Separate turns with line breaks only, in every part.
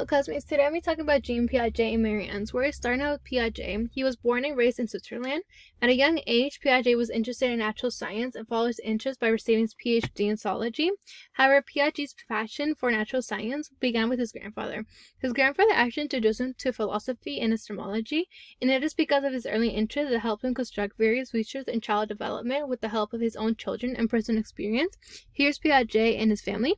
Hello classmates, today I'm talking about Jean Piaget and Mary Ainsworth. Starting out with Piaget, he was born and raised in Switzerland. At a young age, Piaget was interested in natural science and followed his interest by receiving his PhD in zoology. However, Piaget's passion for natural science began with his grandfather. His grandfather actually introduced him to philosophy and astronomy, and it is because of his early interest that helped him construct various research in child development with the help of his own children and personal experience. Here's Piaget and his family.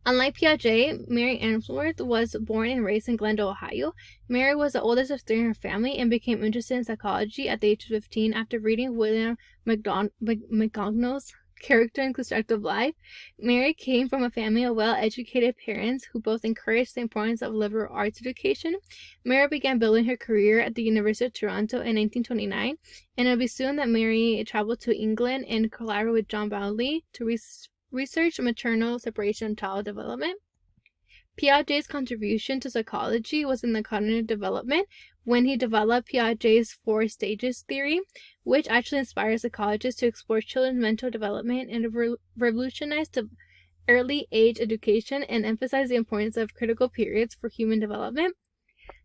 Unlike Piaget, Mary Ainsworth was born and raised in Glendale, Ohio. Mary was the oldest of three in her family and became interested in psychology at the age of 15 after reading William McDonough's Character in Constructive Life. Mary came from a family of well-educated parents who both encouraged the importance of liberal arts education. Mary began building her career at the University of Toronto in 1929, and it would be soon that Mary traveled to England and collaborated with John Bowlby to research maternal separation and child development. Piaget's contribution to psychology was in the cognitive development when he developed Piaget's 4 stages theory, which actually inspired psychologists to explore children's mental development and revolutionized early age education and emphasized the importance of critical periods for human development.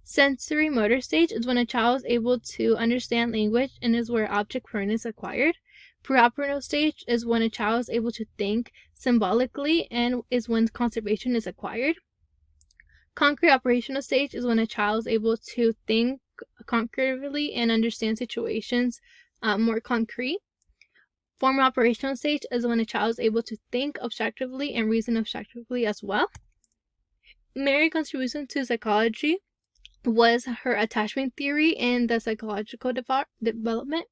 Sensory motor stage is when a child is able to understand language and is where object awareness is acquired. Preoperative stage is when a child is able to think symbolically and is when conservation is acquired. Concrete operational stage is when a child is able to think concretely and understand situations more concrete. Formal operational stage is when a child is able to think abstractively and reason abstractively as well. Mary's contribution to psychology was her attachment theory and the psychological development.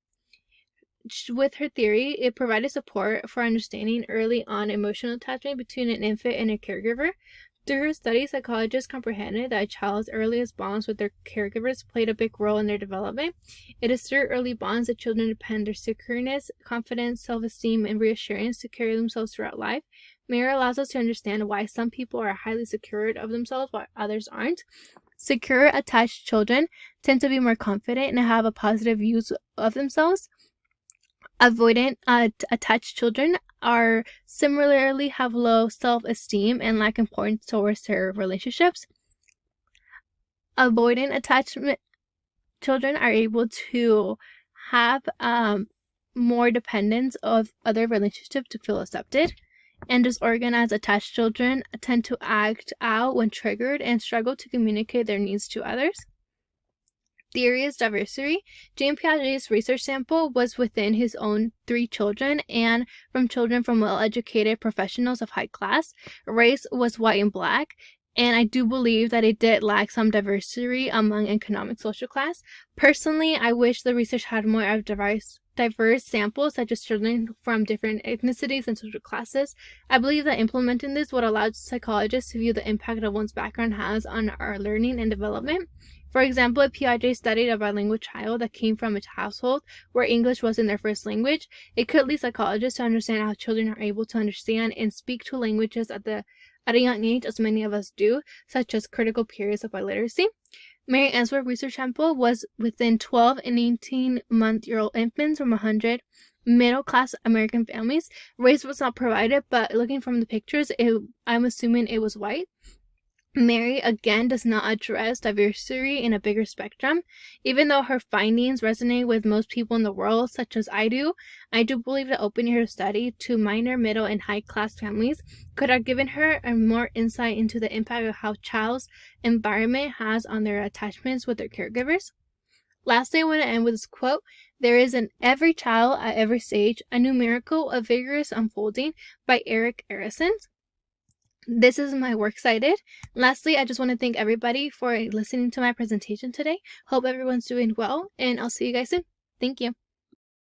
With her theory, it provided support for understanding early on emotional attachment between an infant and a caregiver. Through her study, psychologists comprehended that a child's earliest bonds with their caregivers played a big role in their development. It is through early bonds that children depend their secureness, confidence, self-esteem, and reassurance to carry themselves throughout life. Mary allows us to understand why some people are highly secure of themselves while others aren't. Secure, attached children tend to be more confident and have a positive view of themselves. Avoidant attached children are similarly have low self-esteem and lack importance towards their relationships. Avoidant attachment children are able to have more dependence of other relationships to feel accepted. And disorganized attached children tend to act out when triggered and struggle to communicate their needs to others. Theory is diversity. Jean Piaget's research sample was within his own 3 children and from children from well-educated professionals of high class. Race was white and black, and I do believe that it did lack some diversity among economic social class. Personally, I wish the research had more of diverse samples, such as children from different ethnicities and social classes. I believe that implementing this would allow psychologists to view the impact that one's background has on our learning and development. For example, if Piaget studied a bilingual child that came from a household where English wasn't their first language, it could lead psychologists to understand how children are able to understand and speak 2 languages at a young age, as many of us do, such as critical periods of biliteracy. Mary Ainsworth research sample was within 12 and 18-month-old infants from 100 middle-class American families. Race was not provided, but looking from the pictures, I'm assuming it was white. Mary, again, does not address diversity in a bigger spectrum. Even though her findings resonate with most people in the world, such as I do believe that opening her study to minor, middle, and high-class families could have given her a more insight into the impact of how child's environment has on their attachments with their caregivers. Lastly, I want to end with this quote: "There is in every child at every stage a new miracle of vigorous unfolding," by Erik Erikson. This is my works cited. Lastly, I just want to thank everybody for listening to my presentation today. Hope everyone's doing well, and I'll see you guys soon. Thank you.